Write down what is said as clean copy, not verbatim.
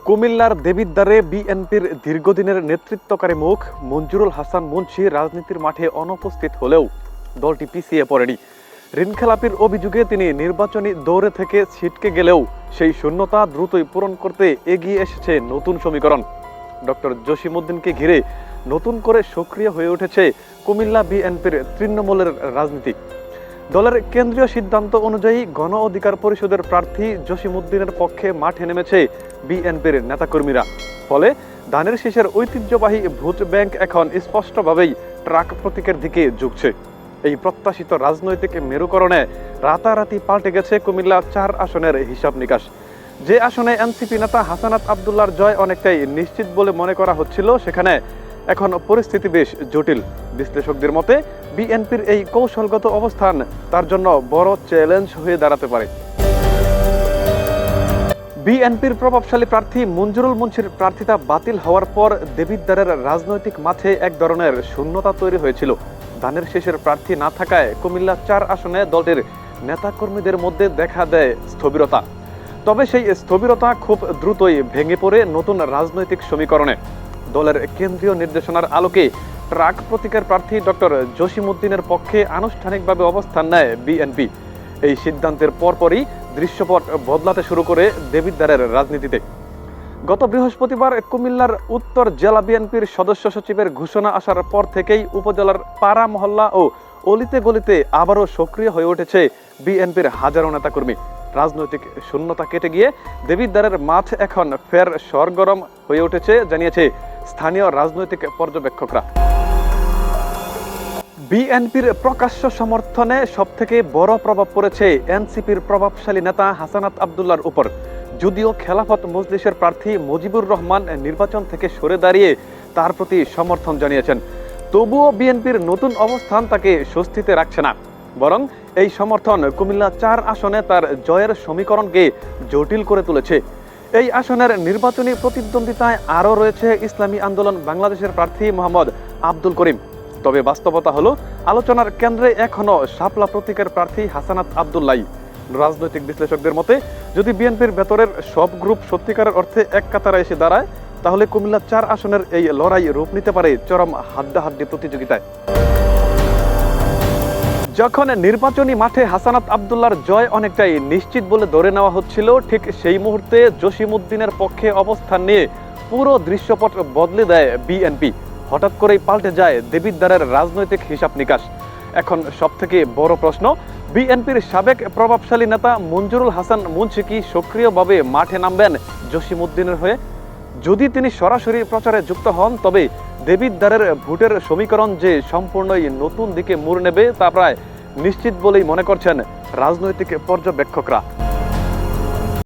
কুমিল্লার দেবিদ্বারে বিএনপির দীর্ঘদিনের নেতৃত্বকারী মুখ মঞ্জুরুল হাসান মুন্সী রাজনীতির মাঠে অনুপস্থিত হলেও দলটি পিছিয়ে পড়েনি। ঋণখেলাপির অভিযোগে তিনি নির্বাচনী দৌড়ে থেকে ছিটকে গেলেও সেই শূন্যতা দ্রুতই পূরণ করতে এগিয়ে এসেছে নতুন সমীকরণ। ডক্টর জসিমউদ্দিনকে ঘিরে নতুন করে সক্রিয় হয়ে উঠেছে কুমিল্লা বিএনপির তৃণমূলের রাজনীতি। দলের কেন্দ্রীয় সিদ্ধান্ত অনুযায়ী গণ অধিকার পরিষদের প্রার্থী জসিমউদ্দিনের পক্ষে মাঠে নেমেছে বিএনপির নেতাকর্মীরা। ফলে ধানের শীষের ঐতিহ্যবাহী ভোট ব্যাংক এখন স্পষ্টভাবেই ট্রাক প্রতীকের দিকে ঝুঁকছে। এই প্রত্যাশিত রাজনৈতিক মেরুকরণে রাতারাতি পাল্টে গেছে কুমিল্লা 4 আসনের হিসাব নিকাশ। যে আসনে এনসিপি নেতা হাসানাত আব্দুল্লাহর জয় অনেকটাই নিশ্চিত বলে মনে করা হচ্ছিল, সেখানে এখন পরিস্থিতি বেশ জটিল। বিশ্লেষকদের মতে বিএনপির এই কৌশলগত অবস্থান তার জন্য বড় চ্যালেঞ্জ হয়ে দাঁড়াতে পারে। বিএনপির প্রভাবশালী প্রার্থী মঞ্জুরুল মুন্সীর প্রার্থিতা বাতিল হওয়ার পর দেবিদ্বারের রাজনৈতিক মাঠে এক ধরনের শূন্যতা তৈরি হয়েছিল। ধানের শীষের প্রার্থী না থাকায় কুমিল্লা 4 আসনে দলটির নেতাকর্মীদের মধ্যে দেখা দেয় স্থবিরতা। তবে সেই স্থবিরতা খুব দ্রুতই ভেঙে পড়ে নতুন রাজনৈতিক সমীকরণে। দলের কেন্দ্রীয় নির্দেশনার আলোকে ট্রাক প্রতীকের প্রার্থী ডক্টর জসিমউদ্দিনের পক্ষে আনুষ্ঠানিকভাবে অবস্থান নেয় বিএনপি। এই সিদ্ধান্তের পরপরই দৃশ্যপট বদলাতে শুরু করে দেবিদ্বারের রাজনীতিতে। গত বৃহস্পতিবার কুমিল্লার উত্তর জেলা বিএনপির সদস্য সচিবের ঘোষণা আসার পর থেকেই উপজেলার পাড়া মহল্লা ও অলিতে গলিতে আবারও সক্রিয় হয়ে উঠেছে বিএনপির হাজারো নেতাকর্মী। রাজনৈতিক শূন্যতা কেটে গিয়ে দেবিদ্বারের মাঠ এখন ফের সরগরম হয়ে উঠেছে জানিয়েছে স্থানীয় রাজনৈতিক পর্যবেক্ষকরা। বিএনপির প্রকাশ্য সমর্থনে সবথেকে বড় প্রভাব পড়েছে এনসিপির প্রভাবশালী নেতা হাসানাত আব্দুল্লাহর উপর। যদিও খেলাফত মজলিসের প্রার্থী মুজিবুর রহমান নির্বাচন থেকে সরে দাঁড়িয়ে তার প্রতি সমর্থন জানিয়েছেন, তবুও বিএনপির নতুন অবস্থান তাকে স্বস্তিতে রাখছে না। বরং এই সমর্থন কুমিল্লা 4 আসনে তার জয়ের সমীকরণকে জটিল করে তুলেছে। এই আসনের নির্বাচনী প্রতিদ্বন্দ্বিতায় আরও রয়েছে ইসলামী আন্দোলন বাংলাদেশের প্রার্থী মোহাম্মদ আব্দুল করিম। তবে বাস্তবতা হলো আলোচনার কেন্দ্রে এখনো শাপলা প্রতীকের প্রার্থী হাসানাত আব্দুল্লাহ। রাজনৈতিক বিশ্লেষকদের মতে যদি বিএনপির ভেতরের সব গ্রুপ সত্যিকারের অর্থে এক কাতারে এসে দাঁড়ায়, তাহলে কুমিল্লা 4 আসনের এই লড়াই রূপ নিতে পারে চরম হাড্ডাহাড্ডি প্রতিযোগিতায়। যখন নির্বাচনী মাঠে হাসানাত আব্দুল্লাহর জয় অনেকটাই নিশ্চিত বলে ধরে নেওয়া হচ্ছিল, ঠিক সেই মুহূর্তে জসিমউদ্দিনের পক্ষে অবস্থান নিয়ে পুরো দৃশ্যপট বদলে দেয় বিএনপি। হঠাৎ করেই পাল্টে যায় দেবিদ্বারের রাজনৈতিক হিসাব নিকাশ। এখন সবথেকে বড় প্রশ্ন, বিএনপির সাবেক প্রভাবশালী নেতা মঞ্জুরুল হাসান মুন্সী কি সক্রিয়ভাবে মাঠে নামবেন জসিমউদ্দিনের হয়ে? যদি তিনি সরাসরি প্রচারে যুক্ত হন, তবে দেবিদ্বারের ভোটের সমীকরণ যে সম্পূর্ণই নতুন দিকে মোড় নেবে তা প্রায় নিশ্চিত বলেই মনে করছেন রাজনৈতিক পর্যবেক্ষকরা।